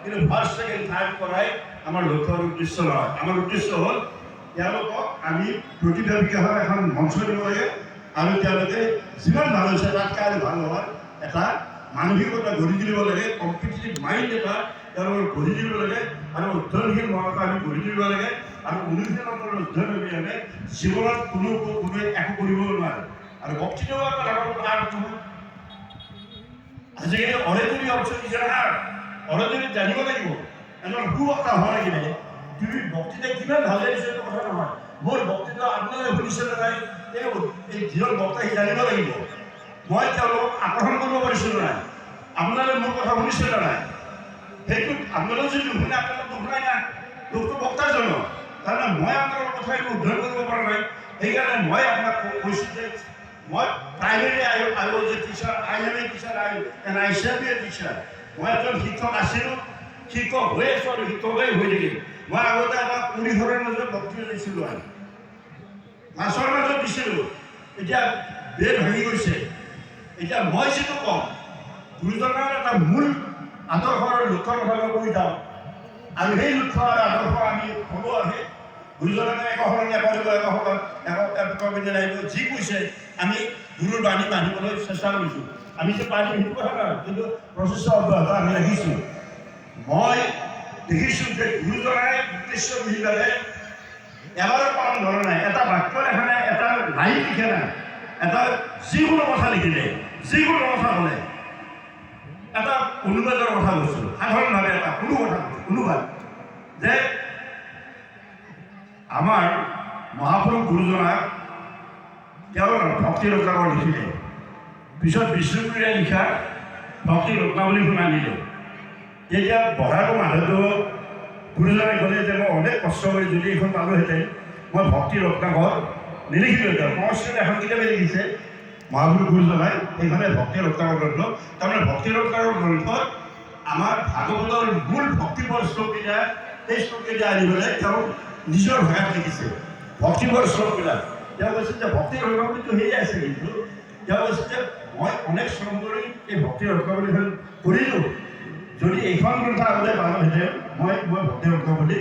কিন্তু first second third কৰাই আমাৰ লক্ষ্য আৰ উদ্দেশ্য নয়। আমাৰ উদ্দেশ্য হ'ল তেওঁলোকক আমি প্ৰতিভাবিকাভাৱে এখন মঞ্চ দিব লাগে আৰু তেওঁলোকে যিমান ভাল হৈছে তাতকৈ আৰু ভাল হোৱাৰ এটা মানসিকতা গঢ়ি তুলিব লাগে, কম্পিটিটিভ মাইণ্ড এটা তেওঁলোকৰ গঢ়ি তুলিব লাগে আৰু অধ্যয়নশীল মনতা আমি গঢ়ি তুলিব লাগে। আৰু অনুশীলনৰ অধ্যয়ন অবিহনে জীৱনত কোনোৱে একো কৰিব নোৱাৰে। আৰু বক্তৃতাও এটা ডাঙৰ কথা নহয়। আজিকালি অৰেটৰি অপশ্যন দিছে নহয়, অৰেটৰি জানিব লাগিব। এজন সুবক্তা হ'ব লাগিলে তুমি বক্তৃতা কিমান ভালে দিছে এইটো কথা নহয়। মোৰ বক্তৃতা আপোনালোকে শুনিছে নে নাই, এই যিজন বক্তা সি জানিব লাগিব মই তেওঁলোকক আকৰ্ষণ কৰিব পাৰিছোঁ নে নাই, আপোনালোকে মোৰ কথা শুনিছে নে নাই। সেইটো আপোনালোকে যদি নুশুনে আপোনালোকে দুখ নাই না, দুখটো বক্তাজনৰ। তাৰমানে মই আপোনালোকৰ কথা একো উদ্ধাৰ কৰিব পৰা নাই। সেইকাৰণে মই আপোনাক কৈছোঁ যে মই primary I was a teacher, I M a teacher, I shall B a teacher. মই এজন শিক্ষক আছিলোঁ, শিক্ষক হৈ আছোঁ আৰু শিক্ষকেই হৈ থাকিম। মই আগতে আমাক পৰিসৰৰ মাজত বক্তৃতা দিছিলোঁ আৰু ক্লাছৰ মাজত দিছিলোঁ। এতিয়া বেৰ ভাঙি গৈছে। এতিয়া মই যিটো কওঁ গুৰুজনাৰ এটা মূল আদৰ্শ আৰু লক্ষ্যৰ কথা মই কৈ যাওঁ আৰু সেই লক্ষ্য আৰু আদৰ্শ আমি হ'ব আহে গুৰুজনাকে একশৰণী একবিন্দ যি কৈছে আমি গুৰুৰ বাণী মানিবলৈ চেষ্টা কৰিছোঁ। আমি যে পানী সেইটো কথা নহয়, কিন্তু প্ৰচেষ্টা অব্যাহত আমি ৰাখিছোঁ। মই দেখিছোঁ যে গুৰুজনাই উদ্দেশ্যবিহীনভাৱে এবাৰৰ পালন ধৰা নাই, এটা বাক্য লেখা নাই, এটা লাইন লিখে নাই, এটা যিকোনো কথা লিখিলে, যিকোনো কথা ক'লে এটা অনুবাদৰ কথা কৈছোঁ, সাধাৰণভাৱে এটা কোনো কথা কৈছোঁ, অনুবাদ যে আমাৰ মহাপুৰুষ গুৰুজনাক কেৱল ভক্তি ৰত্নাকৰ লিখিলে, পিছত বিষ্ণুপুৰীয়া লিখা ভক্তি ৰত্নাৱলী শুনা দিলে। তেতিয়া বহাগৰ মাহতো গুৰুজনাই ক'লে যে মই অনেক কষ্ট কৰি যদি এইখন পালোহেঁতেন মই ভক্তি ৰত্নাকৰ নিলিখিলোহেঁতেন। সংস্কৃত এখন কিতাপে লিখিছে মহাপুৰুষ গুৰুজনাই, সেইখনে ভক্তি ৰত্নাকৰ গ্ৰন্থ। তাৰমানে ভক্তি ৰত্নাকৰ গ্ৰন্থত আমাৰ ভাগৱতৰ মূল ভক্তিপৰ শ্লোককেইটা সেই শ্লোককেইটা আনি পেলাই তেওঁ নিজৰ ভাষাত লিখিছে ভক্তিপৰ শ্লোকবিলাক। তেওঁ কৈছে যে ভক্তি ৰত্নাৱলীটো সেয়ে আছে, কিন্তু তেওঁ কৈছে যে মই অনেক শ্ৰম কৰি এই ভক্তি ৰত্নাৱলীখন কৰিলোঁ, যদি এইখন গ্ৰন্থ আগতে পালোহেঁতেন মই ভক্তি ৰত্নাৱলী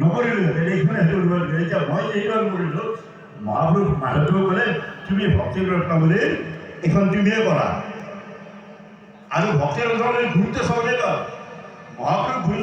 নকৰিলোহেঁতেন, এইখনে সেইটো কৰিব লাগে। এতিয়া মই এইখন কৰিলোঁ, মহাপুৰুষ মাধৱদেৱে ক'লে তুমি ভক্তি ৰত্নাৱলীৰ এইখন তুমিয়ে কৰা আৰু ভক্তি ৰত্নাৱলীৰ গুৰুত্ব চাবলৈ মহাপুৰুষ গুৰু